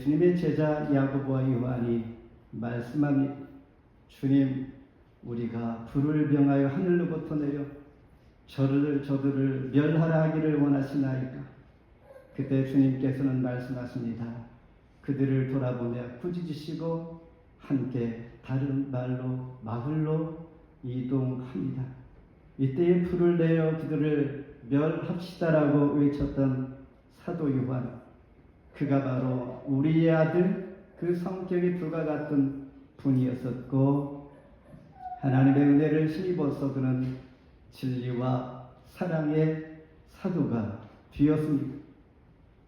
주님의 제자 야고보와 요한이 말씀합니다. 주님, 우리가 불을 병하여 하늘로부터 내려 저들을 멸하라 하기를 원하시나이까? 그때 주님께서는 말씀하십니다. 그들을 돌아보며 꾸짖으시고 함께 다른 마을로 이동합니다. 이때에 불을 내어 그들을 멸합시다라고 외쳤던 사도 요한, 그가 바로 우리의 아들, 그 성격이 불과 같은 분이었었고, 하나님의 은혜를 힘입어서 그는 진리와 사랑의 사도가 되었습니다.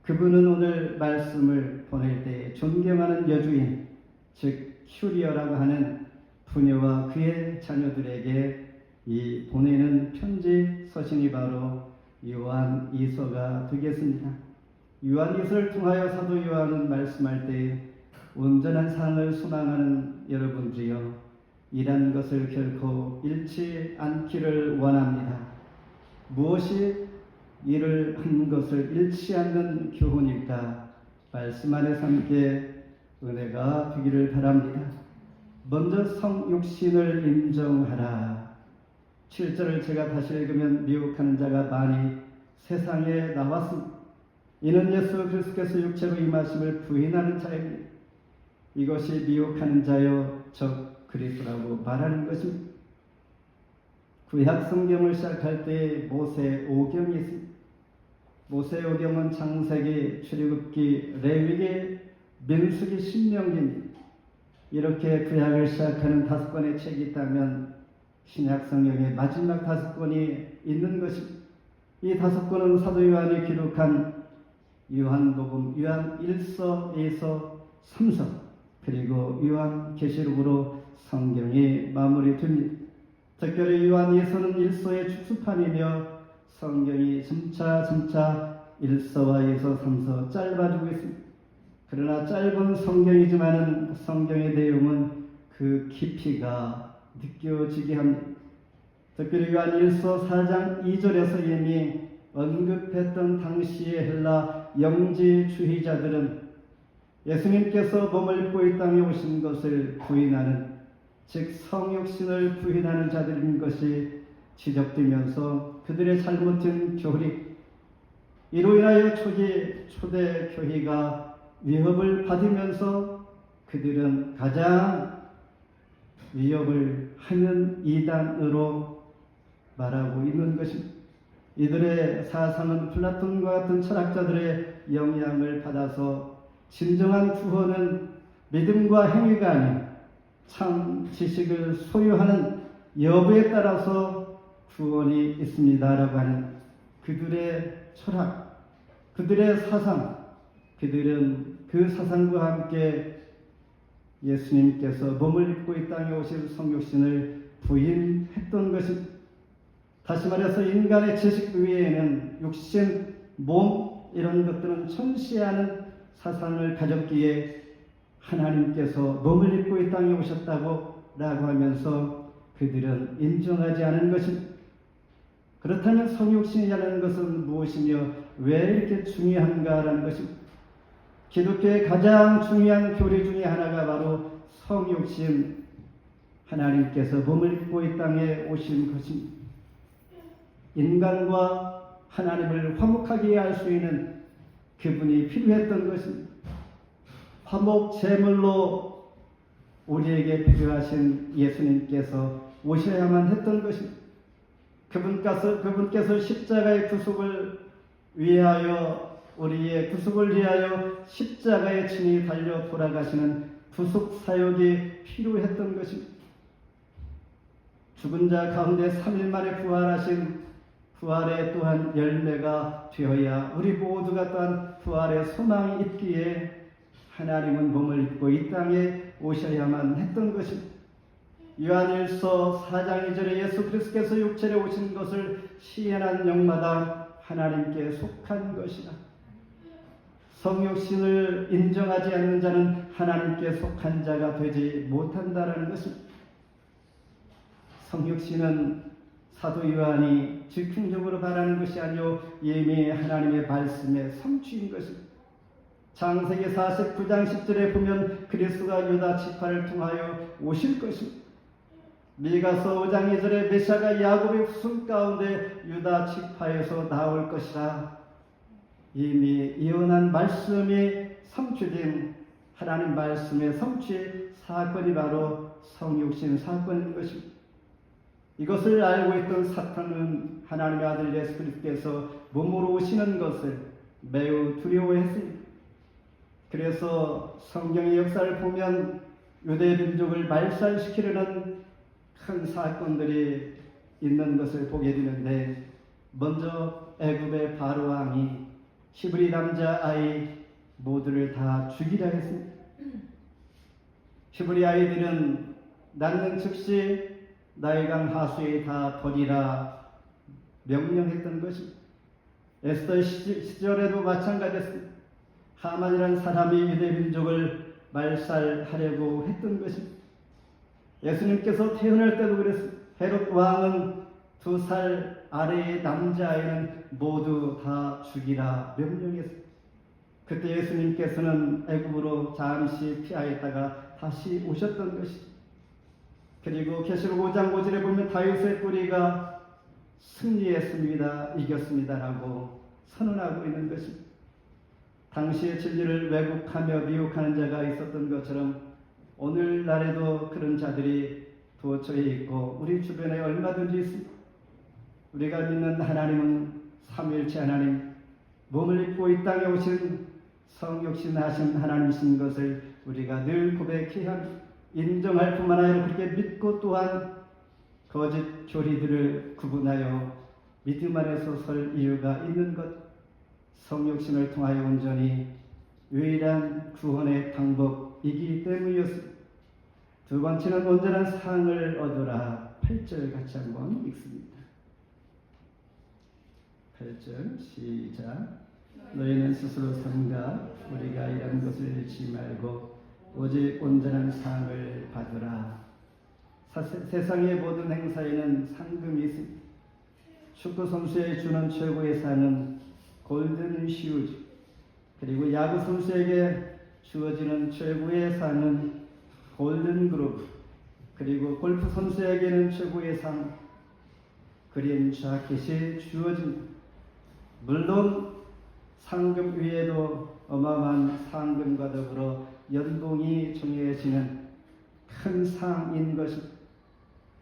그분은 오늘 말씀을 보낼 때 존경하는 여주인, 즉 큐리어라고 하는 부녀와 그의 자녀들에게 이 보내는 편지 서신이 바로 요한이서가 되겠습니다. 요한이서를 통하여 사도 요한은 말씀할 때 온전한 삶을 소망하는 여러분들이여, 이란 것을 결코 잃지 않기를 원합니다. 무엇이 이를 한 것을 잃지 않는 교훈일까? 말씀 안에서 함께 은혜가 되기를 바랍니다. 먼저 성육신을 인정하라. 7절을 제가 다시 읽으면 미혹하는 자가 많이 세상에 나왔습니다. 이는 예수 그리스도께서 육체로 임하심을 부인하는 자입니다. 이것이 미혹하는 자여 적 그리스도라고 말하는 것입니다. 구약 성경을 시작할 때 모세오경이 있습니다. 모세오경은 창세기, 출애굽기, 레위기, 민수기, 신명기입니다. 이렇게 구약을 시작하는 5권의 책이 있다면 신약 성경의 마지막 5권이 있는 것입니다. 이 5권은 사도 요한이 기록한 요한복음, 요한 1서, 2서, 3서, 그리고 요한계시록으로 성경이 마무리됩니다. 특별히 요한 2서는 1서의 축소판이며 성경이 점차 1서와 2서, 3서 짧아지고 있습니다. 그러나 짧은 성경이지만 성경의 내용은 그 깊이가 느껴지게 합니다. 특별히 요한 1서 4장 2절에서 이미 언급했던 당시의 헬라 영지주의자들은 예수님께서 몸을 입고 이 땅에 오신 것을 부인하는, 즉 성육신을 부인하는 자들인 것이 지적되면서 그들의 잘못된 교리, 이로 인하여 초대 교회가 위협을 받으면서 그들은 가장 위협을 하는 이단으로 말하고 있는 것입니다. 이들의 사상은 플라톤과 같은 철학자들의 영향을 받아서 진정한 구원은 믿음과 행위가 아닌 참 지식을 소유하는 여부에 따라서 구원이 있습니다라고 하는 그들의 철학, 그들의 사상, 그들은 그 사상과 함께 예수님께서 몸을 입고 이 땅에 오실 성육신을 부인했던 것입니다. 다시 말해서 인간의 지식 외에는 육신, 몸 이런 것들은 천시하는 사상을 가졌기에 하나님께서 몸을 입고 이 땅에 오셨다고 라고 하면서 그들은 인정하지 않은 것입니다. 그렇다면 성육신이라는 것은 무엇이며 왜 이렇게 중요한가라는 것입니다. 기독교의 가장 중요한 교리 중에 하나가 바로 성육신, 하나님께서 몸을 입고 이 땅에 오신 것입니다. 인간과 하나님을 화목하게 할 수 있는 그분이 필요했던 것입니다. 화목 제물로 우리에게 필요하신 예수님께서 오셔야만 했던 것입니다. 그분께서 십자가의 구속을 위하여, 우리의 구속을 위하여 십자가에 친히 달려 돌아가시는 구속 사역이 필요했던 것입니다. 죽은 자 가운데 3일 만에 부활하신 부활의 또한 열매가 되어야 우리 모두가 또한 부활의 소망이 있기에 하나님은 몸을 입고 이 땅에 오셔야만 했던 것입니다. 요한일서 4장 2절에 예수 그리스도께서 육체로 오신 것을 시인한 영마다 하나님께 속한 것이다. 성육신을 인정하지 않는 자는 하나님께 속한 자가 되지 못한다라는 것입니다. 성육신은 사도 요한이 즉흥적으로 바라는 것이 아니요 이미 하나님의 말씀의 성취인 것입니다. 창세기 49장 10절에 보면 그리스도가 유다 지파를 통하여 오실 것입니다. 미가서 5장 2절에 메시아가 야곱의 후손 가운데 유다 지파에서 나올 것이라 이미 예언한 말씀이 성취된 하나님 말씀의 성취 사건이 바로 성육신 사건인 것입니다. 이것을 알고 있던 사탄은 하나님의 아들 예수 그리스도께서 몸으로 오시는 것을 매우 두려워했습니다. 그래서 성경의 역사를 보면 유대 민족을 말살시키려는 큰 사건들이 있는 것을 보게 되는데, 먼저 애굽의 바로 왕이 히브리 남자 아이 모두를 다 죽이라 했습니다. 히브리 아이들은 낳는 즉시 나일강 하수에 다 버리라 명령했던 것입니다. 에스더 시절에도 마찬가지였습니다. 하만이라는 사람이 유대 민족을 말살하려고 했던 것입니다. 예수님께서 태어날 때도 그랬습니다. 헤롯 왕은 2살 아래의 남자아이는 모두 다 죽이라 명령했습니다. 그때 예수님께서는 애굽으로 잠시 피하였다가 다시 오셨던 것이죠. 그리고 계시록 5장 5절에 보면 다윗의 뿌리가 승리했습니다, 이겼습니다라고 선언하고 있는 것입니다. 당시의 진리를 왜곡하며 미혹하는 자가 있었던 것처럼 오늘날에도 그런 자들이 도처에 있고 우리 주변에 얼마든지 있습니다. 우리가 믿는 하나님은 삼위일체 하나님, 몸을 입고 이 땅에 오신 성육신하신 하나님이신 것을 우리가 늘 고백해야 합니다. 인정할 뿐만 아니라 그렇게 믿고 또한 거짓 교리들을 구분하여 믿음 안에서 설 이유가 있는 것, 성육신을 통하여 온전히 유일한 구원의 방법이기 때문이었습니다. 두 번째는 온전한 상을 얻어라. 8절 같이 한번 읽습니다. 8절 시작. 너희는 스스로 삼가 우리가 이런 것을 잃지 말고 오직 온전한 상을 받으라. 세상의 모든 행사에는 상금이 있습니다. 축구 선수에 주는 최고의 상은 골든 슈즈, 그리고 야구 선수에게 주어지는 최고의 상은 골든 그루브, 그리고 골프 선수에게는 최고의 상 그린 자켓이 주어집니다. 물론 상금 위에도 어마어마한 상금과 더불어 연봉이 정해지는 큰 상인 것입니다.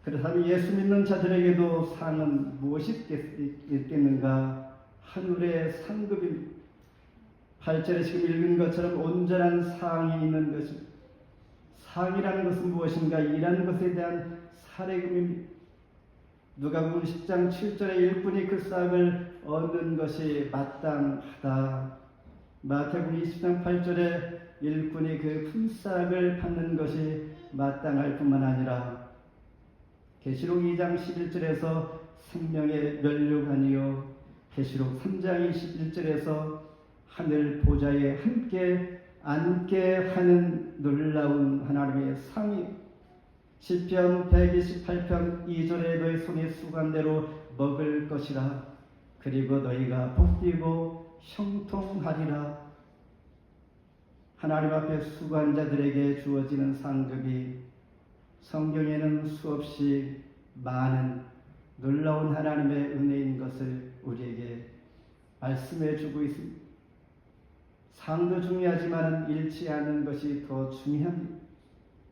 그렇다면 예수 믿는 자들에게도 상은 무엇이 있겠는가? 하늘의 상급입니다. 8절에 지금 읽은 것처럼 온전한 상이 있는 것입니다. 상이라는 것은 무엇인가? 이라는 것에 대한 사례금입니다. 누가복음 10장 7절에 일꾼이 그 싹을 얻는 것이 마땅하다. 마태복음 20장 8절에 일꾼이 그 품삯을 받는 것이 마땅할 뿐만 아니라 계시록 2장 11절에서 생명의 면류관이요, 계시록 3장 21절에서 하늘 보좌에 함께 앉게 하는 놀라운 하나님의 상이, 시편 128편 2절에 너희 손이 수간대로 먹을 것이라. 그리고 너희가 복되고 형통하리라. 하나님 앞에 수고한 자들에게 주어지는 상급이 성경에는 수없이 많은 놀라운 하나님의 은혜인 것을 우리에게 말씀해 주고 있습니다. 상도 중요하지만 잃지 않는 것이 더 중요합니다.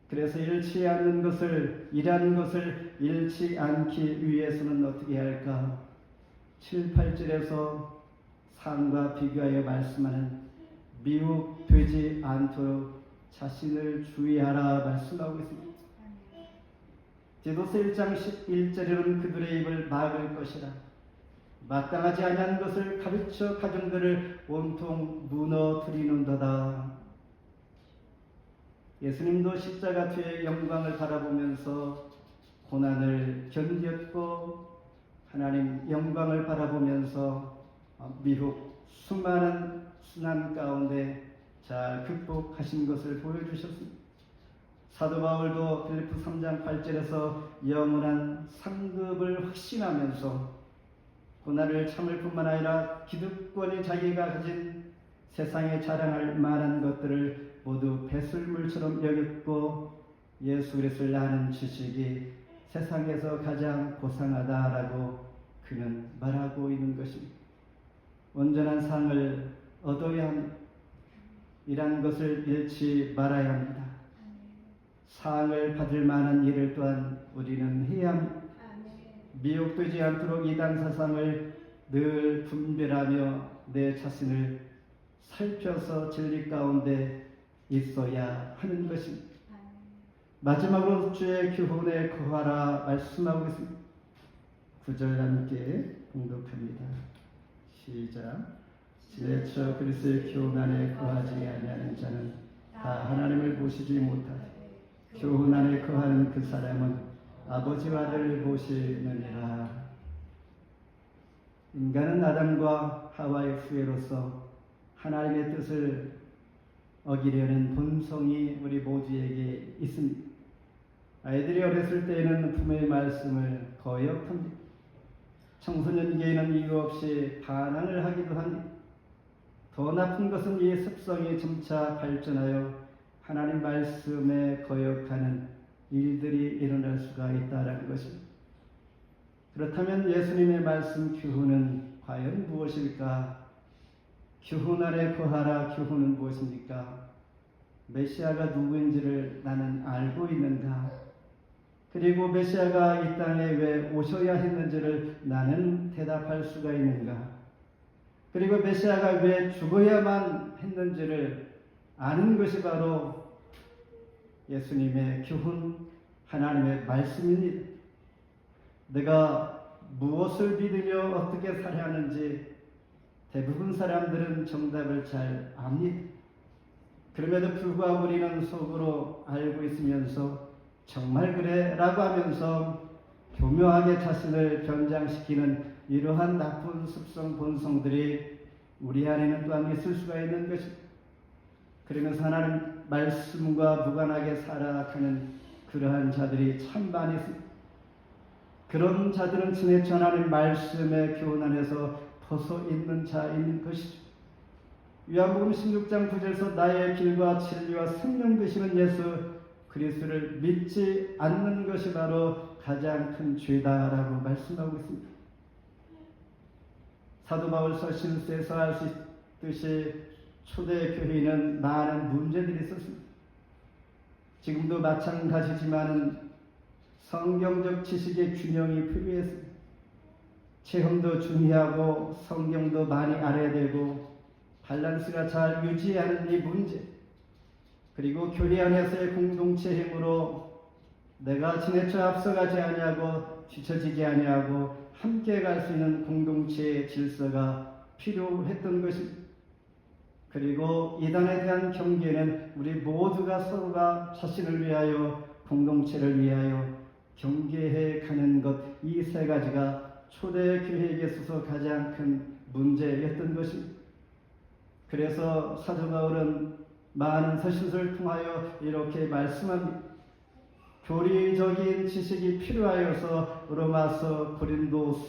그래서 잃지 않는 것을, 일하는 것을 잃지 않기 위해서는 어떻게 할까? 7, 8절에서 상과 비교하여 말씀하는 미혹되지 않도록 자신을 주의하라 말씀하고 있습니다. 디도서 1장 11절에는 그들의 입을 막을 것이라. 마땅하지 아니한 것을 가르쳐 가정들을 온통 무너뜨리는도다. 예수님도 십자가 뒤의 영광을 바라보면서 고난을 견뎠고 하나님 영광을 바라보면서 미혹 수많은 순환 가운데 잘 극복하신 것을 보여주셨습니다. 사도 바울도 빌립보 3장 8절에서 영원한 상급을 확신하면서 고난을 참을 뿐만 아니라 기득권이 자기가 가진 세상에 자랑할 만한 것들을 모두 배설물처럼 여겼고 예수 그리스도를 아는 지식이 세상에서 가장 고상하다라고 그는 말하고 있는 것입니다. 온전한 상을 얻어야 합니다. 이란 것을 잃지 말아야 합니다. 상을 받을 만한 일을 또한 우리는 해야 합니다. 미혹되지 않도록 이단 사상을 늘 분별하며 내 자신을 살펴서 진리 가운데 있어야 하는 것입니다. 마지막으로 주의 교훈에 거하라 말씀하고 있습니다. 9절 함께 공독합니다. 시작. 지혜처 그리스도의 교훈 안에 거하지 아니하는 자는 다 하나님을 보시지 못하되 교훈 안에 거하는 그 사람은 아버지와 아들을 보시느니라. 인간은 아담과 하와의 후예로서 하나님의 뜻을 어기려는 본성이 우리 모두에게 있습니다. 아이들이 어렸을 때에는 부모의 말씀을 거역합니다. 청소년기에는 이유 없이 반항을 하기도 합니다. 더 나쁜 것은 이 습성이 점차 발전하여 하나님 말씀에 거역하는 일들이 일어날 수가 있다는 것입니다. 그렇다면 예수님의 말씀 교훈은 과연 무엇일까? 교훈 안에 거하라. 교훈은 무엇입니까? 메시아가 누구인지를 나는 알고 있는가? 그리고 메시아가 이 땅에 왜 오셔야 했는지를 나는 대답할 수가 있는가? 그리고 메시아가 왜 죽어야만 했는지를 아는 것이 바로 예수님의 교훈, 하나님의 말씀입니다. 내가 무엇을 믿으며 어떻게 살아야 하는지 대부분 사람들은 정답을 잘 압니다. 그럼에도 불구하고 우리는 속으로 알고 있으면서 정말 그래? 라고 하면서 교묘하게 자신을 변장시키는 이러한 나쁜 습성 본성들이 우리 안에는 또한 있을 수가 있는 것입니다. 그러면서 하나님 말씀과 무관하게 살아가는 그러한 자들이 참 많이 있습니다. 그런 자들은 지내쳐 하나님 말씀의 교훈 안에서 벗어 있는 자인 것이죠. 요한복음 16장 9절에서 나의 길과 진리와 생명 되시는 예수 그리스도를 믿지 않는 것이 바로 가장 큰 죄다라고 말씀하고 있습니다. 사도 바울 서신서에서 알 수 있듯이 초대 교회에는 많은 문제들이 있었습니다. 지금도 마찬가지지만 성경적 지식의 균형이 필요했습니다. 체험도 중요하고 성경도 많이 알아야 되고 밸런스가 잘 유지하는 이 문제, 그리고 교회 안에서의 공동체 힘으로 내가 지내쳐 앞서가지 아니하고 뒤처지지 아니하고 함께 갈 수 있는 공동체의 질서가 필요했던 것입니다. 그리고 이단에 대한 경계는 우리 모두가 서로가 자신을 위하여 공동체를 위하여 경계해 가는 것, 이 세 가지가 초대 교회에게 있어서 가장 큰 문제였던 것입니다. 그래서 사도 바울은 많은 서신서를 통하여 이렇게 말씀합니다. 교리적인 지식이 필요하여서 로마서, 고린도서,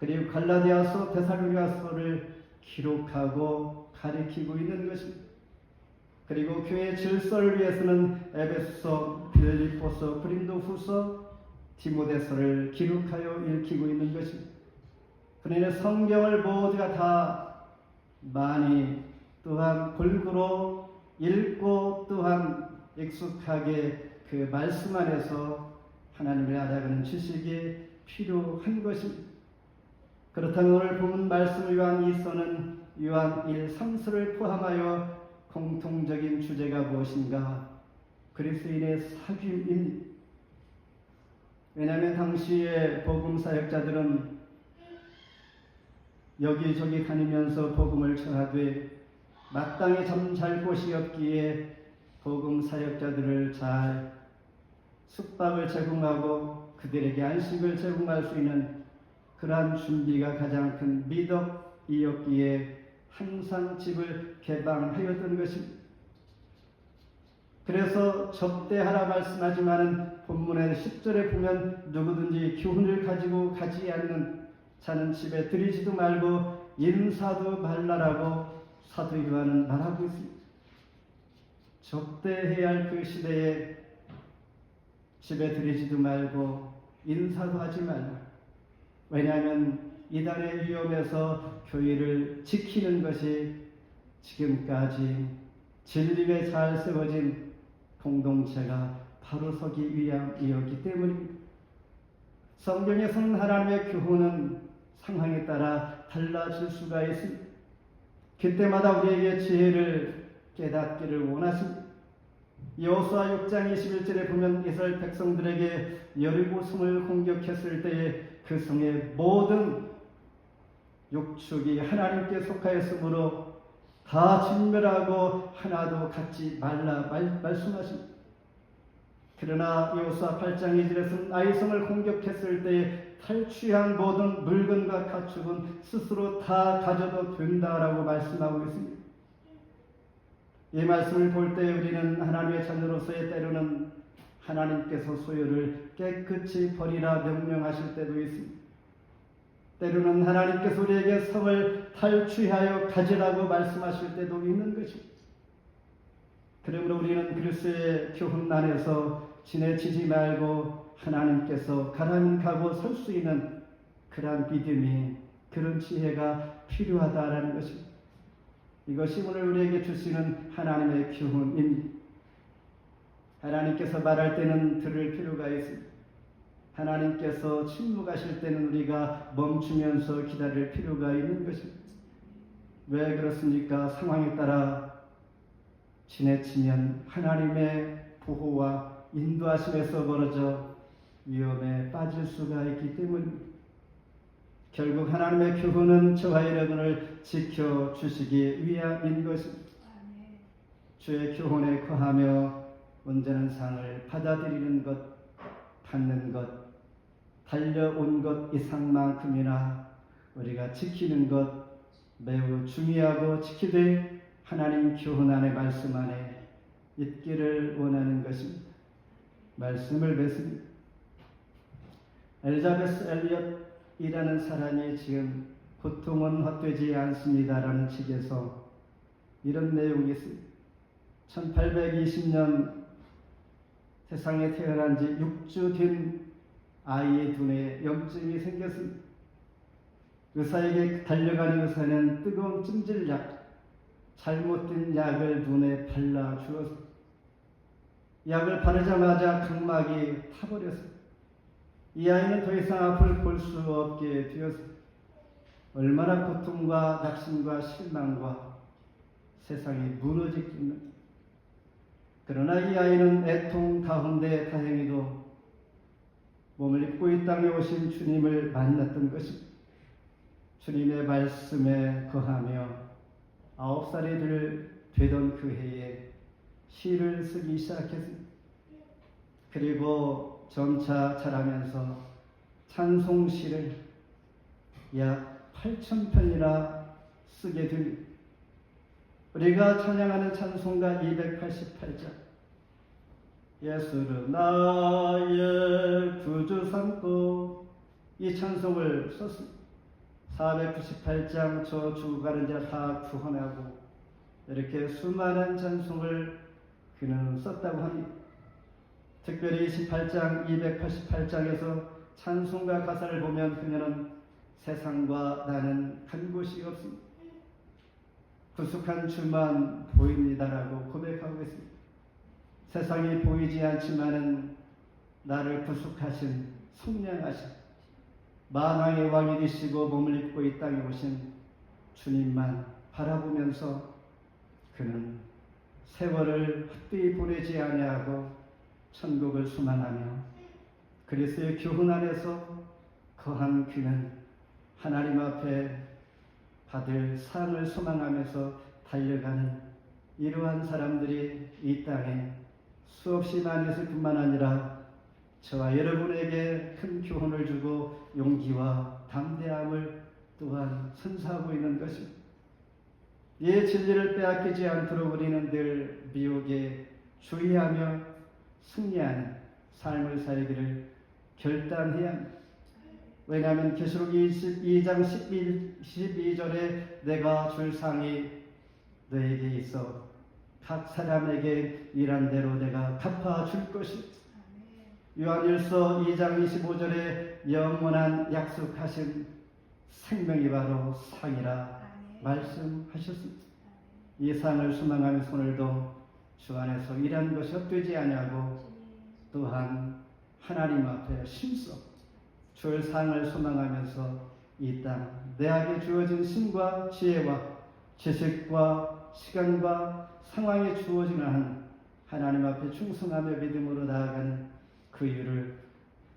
그리고 갈라디아서, 데살로니가서를 기록하고 가리키고 있는 것입니다. 그리고 교회의 질서를 위해서는 에베소서, 빌립보서, 고린도후서, 디모데서를 기록하여 읽히고 있는 것입니다. 그러나 성경을 모두가 다 많이 또한 골고루 읽고 또한 익숙하게 그 말씀 안에서 하나님을 알아가는 지식이 필요한 것입니다. 그렇다면 오늘 본 말씀 요한 2서는 요한 1, 3서를 포함하여 공통적인 주제가 무엇인가? 그리스도인의 사귐입니다. 왜냐하면 당시의 복음 사역자들은 여기저기 다니면서 복음을 전하되 마땅히 잠잘 곳이 없기에 복음 사역자들을 잘 숙박을 제공하고 그들에게 안식을 제공할 수 있는 그러한 준비가 가장 큰 미덕이었기에 항상 집을 개방하였던 것입니다. 그래서 접대하라 말씀하지만은 본문의 10절에 보면 누구든지 교훈을 가지고 가지 않는 자는 집에 들이지도 말고 인사도 말라라고 사도 요한은 말하고 있습니다. 접대해야 할 그 시대에 집에 들이지도 말고 인사도 하지 말라. 왜냐하면 이단의 위험에서 교회를 지키는 것이 지금까지 진리에 잘 세워진 공동체가 바로 서기 위함이었기 때문입니다. 성경에서는 하나님의 교훈은 상황에 따라 달라질 수가 있습니다. 그때마다 우리에게 지혜를 깨닫기를 원하십니다. 여호수아 6장 21절에 보면 이스라엘 백성들에게 여리고 성을 공격했을 때에 그 성의 모든 육축이 하나님께 속하였으므로 다 진멸하고 하나도 갖지 말라 말씀하십니다. 그러나 여호수아 8장 2절에서는 아이성을 공격했을 때에 탈취한 모든 물건과 가축은 스스로 다 가져도 된다라고 말씀하고 있습니다. 이 말씀을 볼 때 우리는 하나님의 자녀로서의 때로는 하나님께서 소유를 깨끗이 버리라 명령하실 때도 있습니다. 때로는 하나님께서 우리에게 성을 탈취하여 가지라고 말씀하실 때도 있는 것입니다. 그러므로 우리는 그리스도의 교훈 안에서 지내치지 말고 하나님께서 가라면 가고 설 수 있는 그러한 믿음이, 그런 지혜가 필요하다라는 것입니다. 이것이 오늘 우리에게 주시는 하나님의 교훈입니다. 하나님께서 말할 때는 들을 필요가 있습니다. 하나님께서 침묵하실 때는 우리가 멈추면서 기다릴 필요가 있는 것입니다. 왜 그렇습니까? 상황에 따라 지나치면 하나님의 보호와 인도하심에서 벌어져 위험에 빠질 수가 있기 때문입니다. 결국 하나님의 교훈은 저와 여러분을 지켜주시기 위함인 것입니다. 주의 교훈에 거하며 온전한 상을 받아들이는 것, 받는 것, 달려온 것 이상만큼이나 우리가 지키는 것 매우 중요하고 지키되 하나님 교훈 안에 말씀 안에 있기를 원하는 것입니다. 말씀을 맺습니다. 엘자베스 엘리엇이라는 사람이 지금 고통은 헛되지 않습니다라는 책에서 이런 내용이 있습니다. 1820년 세상에 태어난 지 6주 된 아이의 눈에 염증이 생겼습니다. 의사에게 달려가는 의사는 뜨거운 찜질약, 잘못된 약을 눈에 발라주었습니다. 약을 바르자마자 각막이 타버렸습니다. 이 아이는 더 이상 앞을 볼 수 없게 되었습니다. 얼마나 고통과 낙심과 실망과 세상이 무너졌겠나. 그러나 이 아이는 애통 가운데 다행히도 몸을 입고 이 땅에 오신 주님을 만났던 것입니다. 주님의 말씀에 거하며 9살이 되던 그 해에 시를 쓰기 시작했습니다. 그리고 점차 자라면서 찬송시를 약 8,000편이나 쓰게 됩니다. 우리가 찬양하는 찬송가 288장, 예수를 나의 구주 삼고, 이 찬송을 썼습니다. 498장 저 죽어 가는 자 다 구원하고, 이렇게 수많은 찬송을 그는 썼다고 합니다. 특별히 28장 288장에서 찬송가 가사를 보면 그녀는 세상과 나는 간 곳이 없습니다. 구속한 주만 보입니다라고 고백하고 있습니다. 세상이 보이지 않지만은 나를 구속하신, 속량하신, 만왕의 왕이 되시고 몸을 입고 이 땅에 오신 주님만 바라보면서 그는 세월을 헛되이 보내지 아니하고 천국을 소망하며 그리스도의 교훈 안에서 거한 그는 하나님 앞에 받을 상을 소망하면서 달려가는 이러한 사람들이 이 땅에 수없이 많이 있을 뿐만 아니라 저와 여러분에게 큰 교훈을 주고 용기와 담대함을 또한 선사하고 있는 것입니다. 이 진리를 빼앗기지 않도록 우리는 늘 미혹에 주의하며 승리하는 삶을 살기를 결단해야 합니다. 왜냐하면 계시록 22장 12절에 내가 줄 상이 너에게 있어 각 사람에게 일한 대로 내가 갚아줄 것이. 요한일서 2장 25절에 영원한 약속하신 생명이 바로 상이라 말씀하셨습니다. 이 상을 소망하면서 오늘도 주 안에서 일한 것이 헛되지 아니하고 또한 하나님 앞에 신성 주의 상을 소망하면서 이 땅 내게 주어진 힘과 지혜와 지식과 시간과 상황에 주어지는 한 하나님 앞에 충성하며 믿음으로 나아가는 그 이유를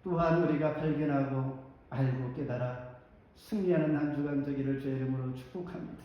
또한 우리가 발견하고 알고 깨달아 승리하는 한 주간 되기를 주의 이름으로 축복합니다.